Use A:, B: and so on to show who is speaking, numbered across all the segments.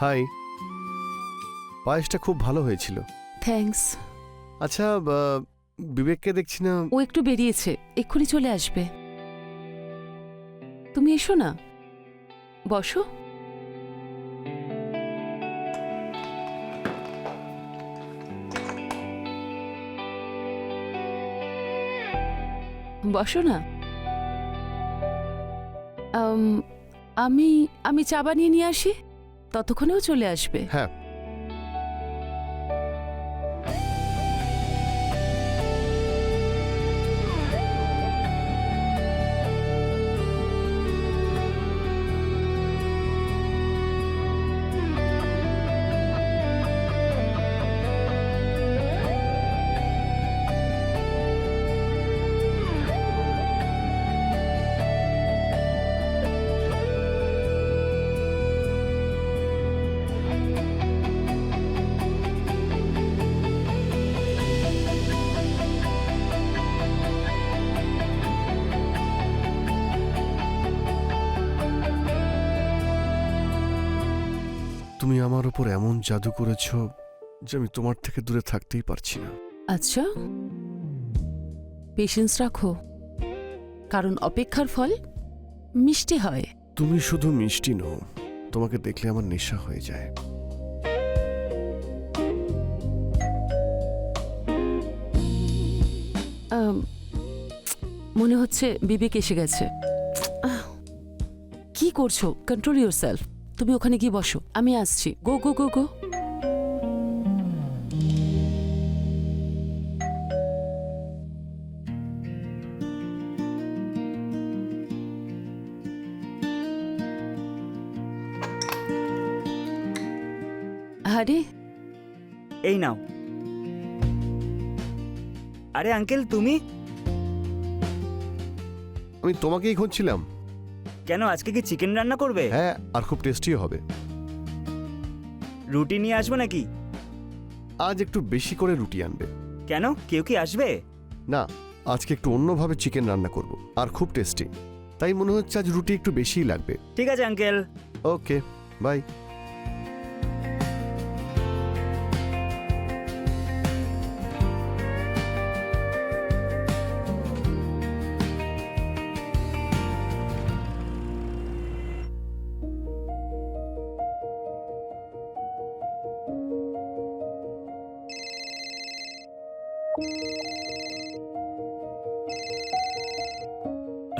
A: High. পায়েসটা খুব ভালো হয়েছিল।
B: থ্যাঙ্কস।
A: আচ্ছা, বিবেককে দেখছি না।
B: ও একটু বেরিয়েছে, এক্ষুনি চলে আসবে। তুমি এসো না, বসো। বসো না। আমি আমি চা বানিয়ে নিয়ে আসি, ততক্ষণেও চলে আসবে।
A: হ্যাঁ। তুমি আমার উপর এমন জাদু করেছ যে আমি তোমার থেকে দূরে থাকতেই পারছি না।
B: আচ্ছা, পেশেন্স রাখো, কারণ অপেক্ষার ফল মিষ্টি হয়।
A: তুমি শুধু মিষ্টি নও, তোমাকে দেখলে আমার নেশা হয়ে যায়।
B: মনে হচ্ছে বিবেক এসে গেছে। কি করছো? Control yourself. তুমি ওখানে গিয়ে বসো, আমি আসছি। গো গো গো গো। আরে
C: এই নাও। আরে আঙ্কেল, তুমি?
A: আমি তোমাকেই খুঁজছিলাম।
C: কেন, আজকে কি চিকেন রান্না করবে?
A: হ্যাঁ, আর খুব টেস্টিও হবে।
C: রুটি নিয়ে আসবো নাকি?
A: আজ একটু বেশি করে রুটি আনবে।
C: কেন, কেউ কি আসবে?
A: না, আজকে একটু অন্যভাবে চিকেন রান্না করব, আর খুব টেস্টি। তাই মনে হচ্ছে আজ রুটি একটু বেশিই লাগবে।
C: ঠিক আছে uncle.
A: Okay, bye.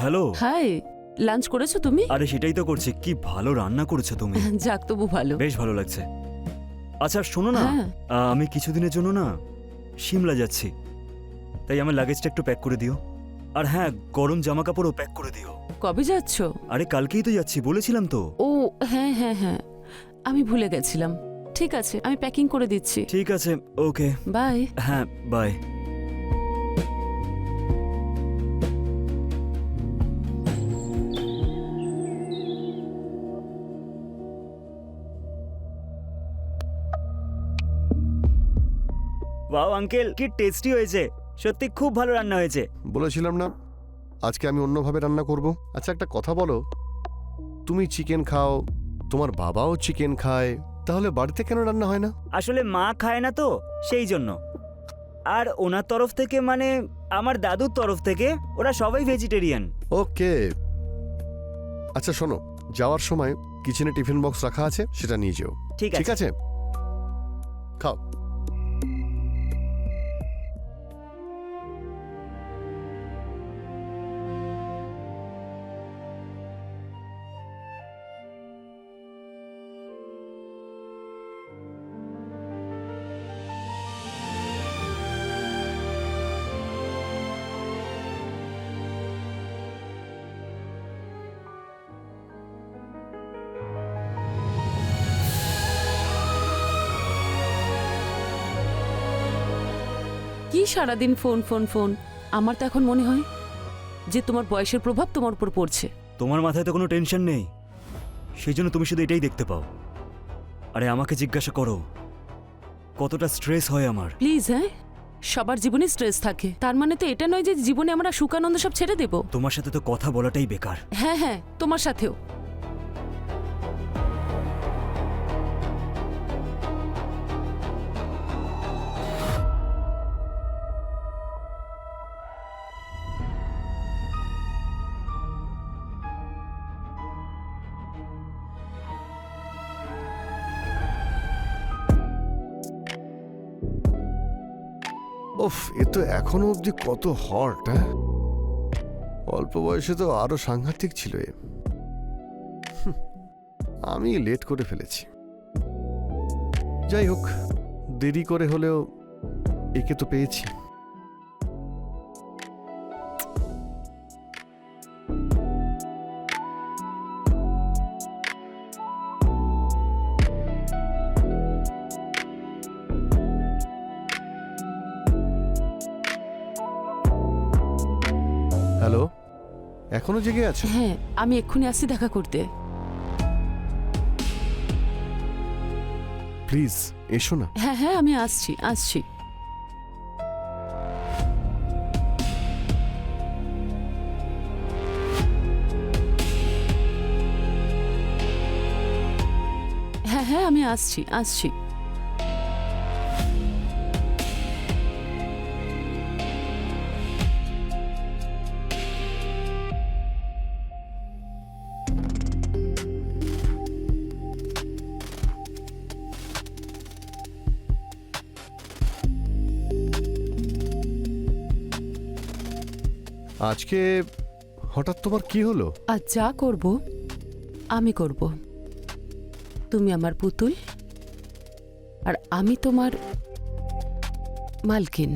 C: Hello.
B: Hi, lunch করেছো তুমি?
C: আরে সেটাই তো করছি। কি ভালো রান্না করেছো তুমি।
B: যাক, তবু ভালো।
C: বেশ ভালো লাগছে। আচ্ছা শোনো না,
B: হ্যাঁ।
C: আমি কিছুদিনের জন্য না সিমলা যাচ্ছি, তাই আমার লাগেজটা একটু প্যাক করে দিও। আর হ্যাঁ, গরম জামা কাপড়ও প্যাক করে দিও।
B: কবে যাচ্ছো?
C: আরে কালকেই তো যাচ্ছি, বলেছিলাম তো।
B: ও হ্যাঁ হ্যাঁ হ্যাঁ, আমি ভুলে গেছিলাম। ঠিক আছে, আমি প্যাকিং করে দিচ্ছি।
C: ঠিক আছে, ওকে।
B: বাই।
C: হ্যাঁ, বাই। ওয়াও আঙ্কেল, কি টেস্টি হয়েছে। সত্যি খুব ভালো রান্না হয়েছে।
A: বলেছিলাম না আজকে আমি অন্যভাবে রান্না করব। আচ্ছা, একটা কথা বলো, তুমি চিকেন খাও, তোমার বাবাও চিকেন খায়, তাহলে বাড়িতে কেন রান্না হয় না?
C: আসলে মা খায় না তো, সেই জন্য। আর ওনার তরফ থেকে, মানে আমার দাদুর তরফ থেকে, ওরা সবাই ভেজিটেরিয়ান।
A: ওকে। আচ্ছা শোনো, যাওয়ার সময় কিচেনে টিফিন বক্স রাখা আছে, সেটা নিয়ে যেও।
C: ঠিক
A: ঠিক
C: আছে।
A: আছে, খাও।
B: কি সারাদিন ফোন ফোন ফোন। আমার তো এখন মনে হয় যে তোমার বয়সের প্রভাব তোমার উপর পড়ছে।
C: তোমার মাথায় তো কোনো টেনশন নেই, সেই জন্য তুমি শুধু এটাই দেখতে পাও। আরে আমাকে জিজ্ঞাসা করো কতটা স্ট্রেস হয় আমার।
B: প্লিজ, হ্যাঁ, সবার জীবনে স্ট্রেস থাকে, তার মানে তো এটা নয় যে জীবনে আমরা সুখানন্দ সব ছেড়ে দেব।
C: তোমার সাথে তো কথা বলাটাই বেকার।
B: হ্যাঁ হ্যাঁ, তোমার সাথেও।
A: ওফ, এ তো এখনো অবধি কত হট। হ্যাঁ, অল্প বয়সে তো আরো সাংঘাতিক ছিল এ। আমি লেট করে ফেলেছি। যাই হোক, দেরি করে হলেও একে তো পেয়েছি। হ্যালো, এখনো জেগে আছে?
B: হ্যাঁ, আমি এক্ষুনি আসছি দেখা করতে।
A: প্লিজ এসো না।
B: হ্যাঁ হ্যাঁ, আমি আসছি আসছি। হ্যাঁ হ্যাঁ, আমি আসছি আসছি।
A: আজকে হঠাৎ তোমার কি হলো?
B: আর যা করব আমি করব। তুমি আমার পুতুল আর আমি তোমার মালকিন।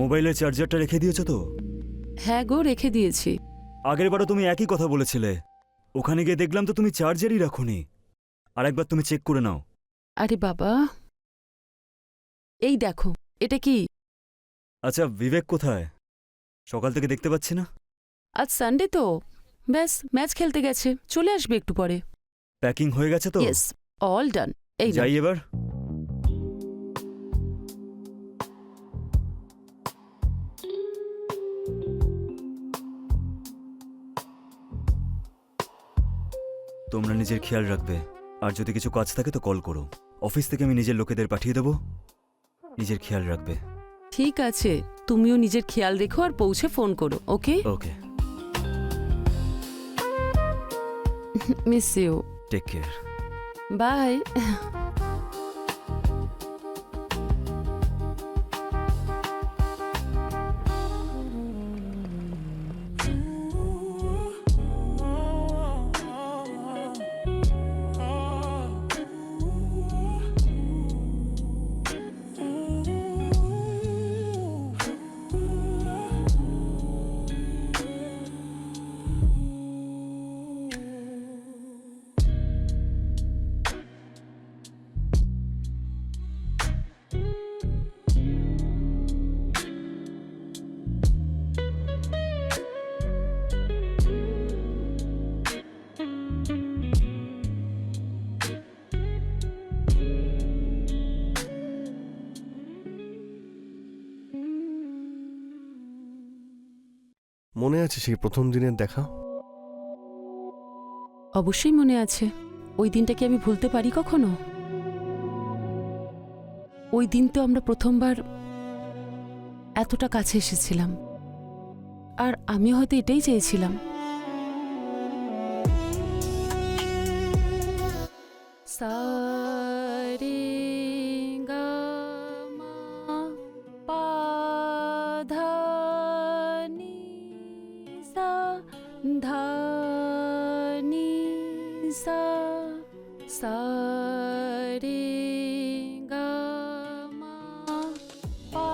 C: মোবাইলের চার্জারটা রেখে দিয়েছো তো?
B: হ্যাঁ গো, রেখে দিয়েছি।
C: আগেরবারও তুমি একই কথা বলেছিলে। ওখানে গিয়ে দেখলাম তো তুমি চার্জারই রাখোনি। আরেকবার তুমি চেক করে নাও।
B: আরে বাবা, এই দেখো, এটা কি?
C: আচ্ছা, বিবেক কোথায়? সকাল থেকে দেখতে পাচ্ছি না।
B: আজ সানডে তো, ব্যাস ম্যাচ খেলতে গেছে, চলে আসবে একটু পরে।
C: প্যাকিং হয়ে গেছে তো?
B: Yes, all done. এই নাও।
C: যাই এবার। তোমরা নিজের খেয়াল রাখবে, আর যদি কিছু কাজ থাকে তো কল করো। অফিস থেকে আমি নিজের লোকেদের পাঠিয়ে দেবো। নিজের খেয়াল রাখবে।
B: ঠিক আছে, তুমিও নিজের খেয়াল রেখো আর পৌঁছে ফোন করো। Okay?
C: Okay,
B: miss you.
C: Take care.
B: Bye.
A: মনে আছে সেই প্রথম দিনের দেখা?
B: অবশ্যই মনে আছে। ওই দিনটা কি আমি ভুলতে পারি কখনো? ওই দিন তো আমরা প্রথমবার এতটা কাছে এসেছিলাম, আর আমি হয়তো এটাই চেয়েছিলাম। সারে গা মা পা ধা নি সা ধা নি সা সারে গা মা পা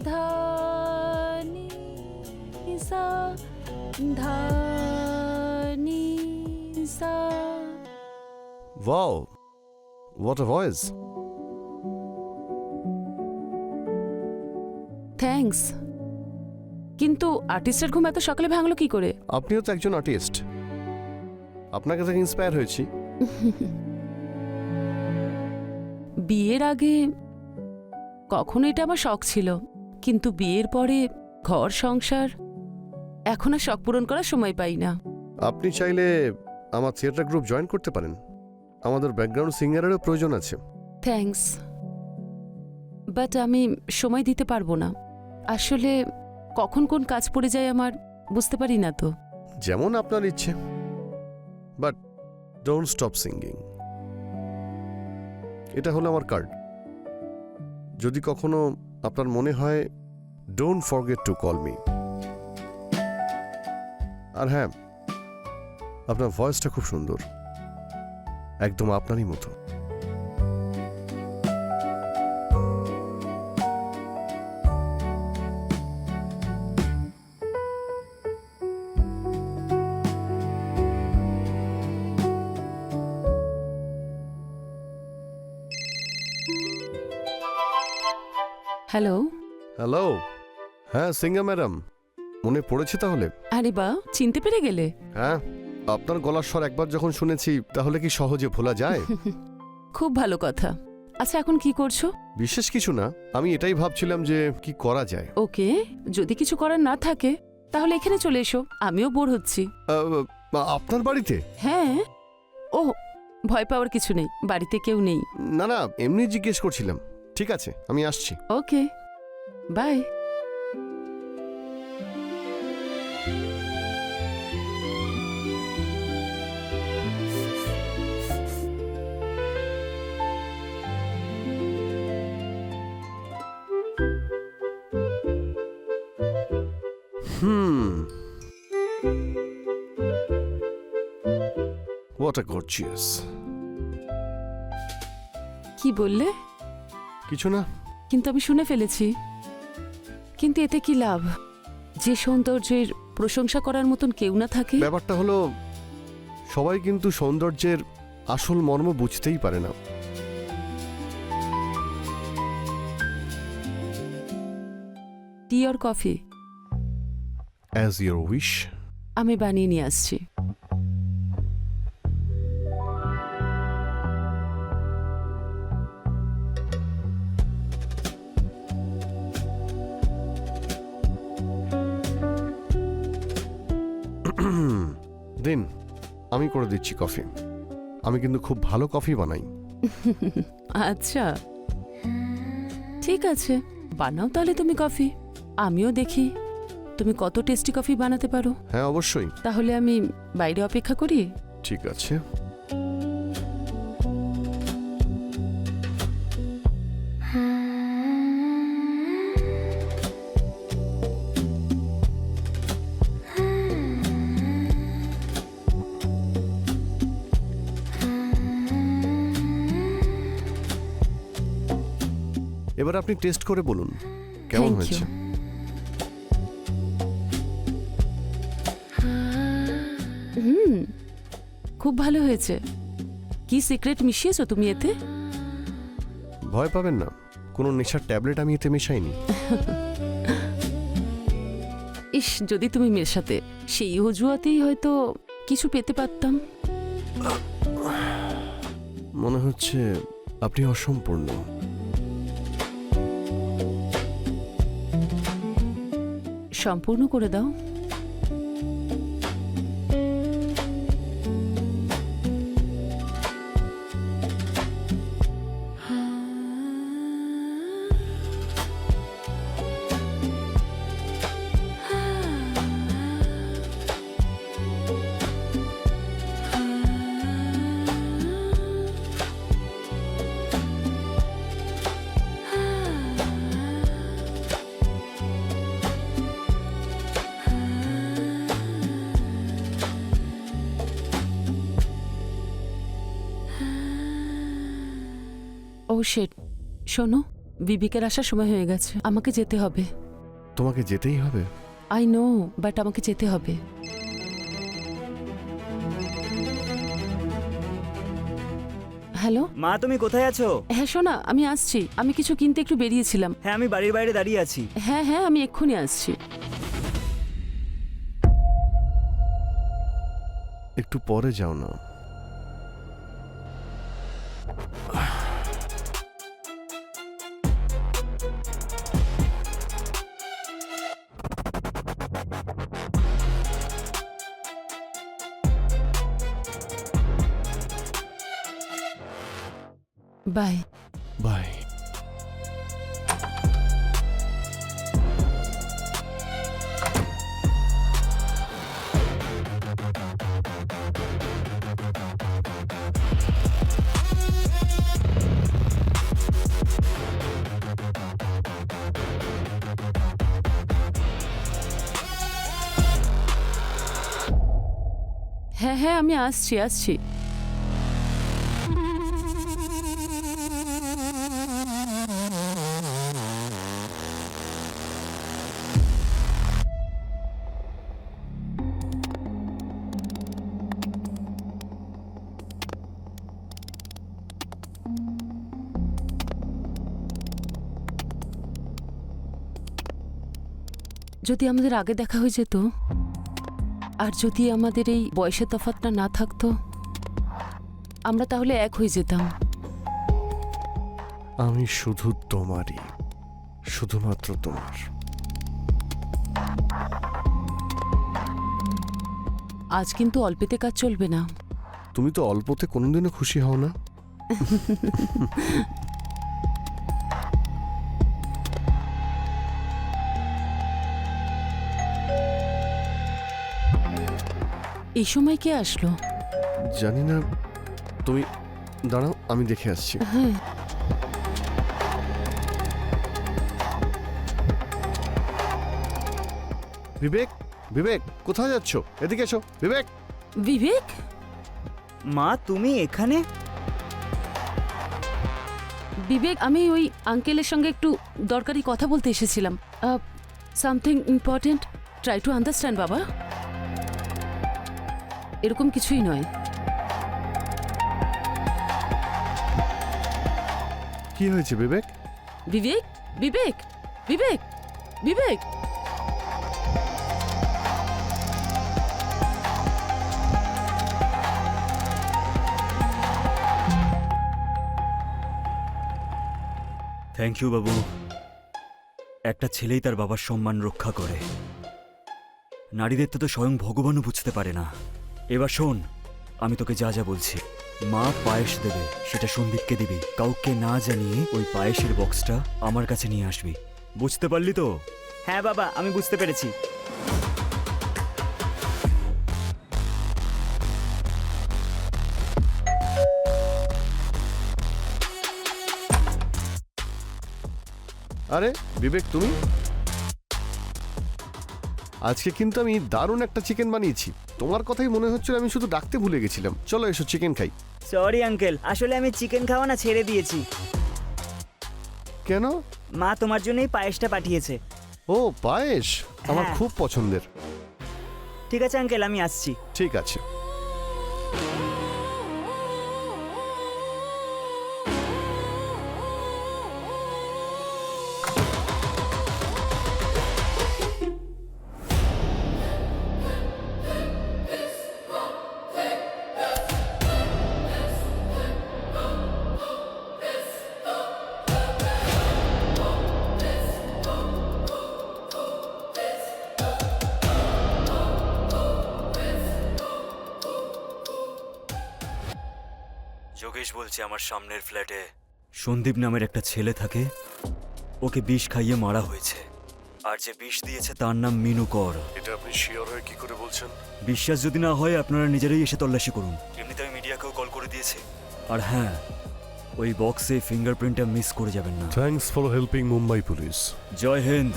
B: ধা নি সা ধা নি সা।
A: Wow, what a voice!
B: Thanks, কিন্তু আর্টিস্টের ঘুম এত সকালে ভাঙলো কি করে?
A: আপনিও তো একজন আর্টিস্ট, আপনাকে থেকে ইন্সপায়ার হয়েছি।
B: বিয়ের আগে কখনো এটা আমার শখ ছিল, কিন্তু বিয়ের পরে ঘর সংসার, এখন আর শখ পূরণ করার সময় পাই না।
A: আপনি চাইলে আমার থিয়েটার গ্রুপ জয়েন করতে পারেন, আমাদের ব্যাকগ্রাউন্ড সিঙ্গারেরও প্রয়োজন আছে।
B: থ্যাঙ্কস, বাট আমি সময় দিতে পারবো না। আসলে কখন কোন কাজ পড়ে যায় আমার বুঝতে পারি না তো।
A: যেমন আপনার ইচ্ছে, বাট ডোন্ট স্টপ সিঙ্গিং। এটা হলো আমার কার্ড। যদি কখনো আপনার মনে হয়, don't forget to call me. আর হ্যাঁ, আপনার ভয়েসটা খুব সুন্দর, একদম আপনারই মতো।
B: হ্যালো।
A: হ্যালো, হ্যাঁ সিঙ্গার ম্যাডাম, মনে পড়েছে তাহলে?
B: আরে বা, চিনতে পেরে গেলে?
A: হ্যাঁ, আপনার গলার স্বর একবার যখন শুনেছি তাহলে কি সহজে ভোলা যায়?
B: খুব ভালো কথা। আচ্ছা, এখন কি করছো?
A: বিশেষ কিছু না, আমি এটাই ভাবছিলাম যে কি করা যায়।
B: ওকে, যদি কিছু করার না থাকে তাহলে এখানে চলে এসো, আমিও বোর হচ্ছি।
A: আপনার বাড়িতে?
B: হ্যাঁ। ও, ভয় পাওয়ার কিছু নেই, বাড়িতে কেউ নেই।
A: না না, এমনি জিজ্ঞেস করছিলাম। ঠিক আছে, আমি আসছি।
B: ওকে, বাই।
A: What a gorgeous.
B: কি বললে?
A: কিছু না।
B: কিন্তু আমি শুনে ফেলেছি। কিন্তু এতে কি লাভ, যে সৌন্দর্যের প্রশংসা করার মতন কেউ না থাকে?
A: ব্যাপারটা হলো, সবাই কিন্তু সৌন্দর্যের আসল মর্ম বুঝতেই পারে না।
B: টি আর কফি?
A: As your wish.
B: আমি বানিয়ে নিয়ে আসছি।
A: দিন, আমি করে দিচ্ছি কফি। আমি কিন্তু খুব ভালো কফি বানাই।
B: আচ্ছা, ঠিক আছে, বানাও তাহলে তুমি কফি, আমিও দেখি তুমি কত টেস্টি কফি বানাতে পারো।
A: হ্যাঁ অবশ্যই।
B: তাহলে আমি বাইরে অপেক্ষা করি।
A: ঠিক আছে। এবার আপনি টেস্ট করে বলুন কেমন
B: Thank
A: হয়েছে।
B: you. খুব ভালো হয়েছে। কি সিক্রেট মিশিয়েছো তুমি এতে?
A: ভয় পাবেন না, কোনো নেশার ট্যাবলেট আমি এতে মেশাইনি।
B: ইস, যদি তুমি মেশাতে, সেই অজুহাতেই হয়তো কিছু পেতে পারতাম।
A: মনে হচ্ছে আপনি অসম্পূর্ণ।
B: সম্পূর্ণ করে দাও। ও শেট, শোনো, বিবিকের আসার সময় হয়ে গেছে, আমাকে যেতে হবে।
A: তোমাকে যেতেই হবে?
B: আই নো, বাট আমাকে যেতে হবে। হ্যালো।
C: মা তুমি কোথায় আছো?
B: হ্যাঁ শোনা, আমি আসছি। আমি কিছু কিনতে একটু বেরিয়েছিলাম।
C: হ্যাঁ আমি বাড়ির বাইরে দাঁড়িয়ে আছি।
B: হ্যাঁ হ্যাঁ, আমি এক্ষুনি আসছি।
A: একটু পরে যাও না।
B: বাই।
A: বাই।
B: হ্যাঁ হ্যাঁ, আমি আসছি আসছি। যদি আমাদের আগে দেখা হয়ে যেত, আর যদি আমাদের এই বয়সের তফাৎটা না থাকতো, আমরা তাহলে এক হয়ে যেতাম।
A: আমি শুধু তোমারই, শুধুমাত্র তোমার।
B: আজ কিন্তু অল্পেতে কাজ চলবে না।
A: তুমি তো অল্পতে কোনোদিনও খুশি হও না।
B: এই সময় কে আসলো?
A: জানি না, তুমি দাঁড়াও, আমি দেখে আসছি।
B: হ্যাঁ।
A: বিবেক, বিবেক কোথায় যাচ্ছ? এদিকে এসো বিবেক।
B: বিবেক,
C: মা তুমি এখানে?
B: বিবেক, আমি ওই আঙ্কেলের সঙ্গে একটু দরকারি কথা বলতে এসেছিলাম। Something important, try to understand বাবা। এরকম কিছুই নয়।
A: কি হয়েছে বিবেক?
B: বিবেক, বিবেক, বিবেক, বিবেক।
C: থ্যাংক ইউ বাবু। একটা ছেলেই তার বাবার সম্মান রক্ষা করে। নারীদের তো স্বয়ং ভগবানও বুঝতে পারে না। এবার শোন, আমি তোকে যা যা বলছি। মা পায়েস দেবে, সেটা সন্দীপকে দিবি। কাউকে না জানিয়ে ওই পায়েসের বক্সটা আমার কাছে নিয়ে আসবি। বুঝতে পারলি তো? হ্যাঁ বাবা, আমি বুঝতে পেরেছি।
A: আরে বিবেক, তুমি? আজকে কিন্তু আমি দারুণ একটা চিকেন বানিয়েছি। তোমার কথাই মনে হচ্ছিল আমি শুধু ডাকতে ভুলে গেছিলাম। চলো এসো চিকেন খাই।
D: সরি আঙ্কেল, আসলে আমি চিকেন খাওয়া না ছেড়ে দিয়েছি।
A: কেন?
D: মা তোমার জন্যই পায়েসটা পাঠিয়েছে।
A: ও পায়েস, আমার
D: হ্যাঁ।
A: খুব পছন্দের।
D: ঠিক আছে আঙ্কেল, আমি আসছি।
A: ঠিক আছে।
C: যোগেশ বলছি, আমার সামনের ফ্ল্যাটে সন্দীপ নামের একটা ছেলে থাকে। ওকে বিষ খাইয়ে মারা হয়েছে। আর যে বিষ দিয়েছে তার নাম মিনু কর।
A: এটা আপনি শিওর হয়ে কি করে বলছেন?
C: বিশ্বাস যদি না হয় আপনারা নিজেরাই এসে তল্লাশি করুন। এমনিতে আমি মিডিয়াকেও কল করে দিয়েছি। আর হ্যাঁ, ওই বক্সে ফিঙ্গারপ্রিন্টটা মিস করে যাবেন না।
A: Thanks for helping Mumbai police.
C: জয় হিন্দ।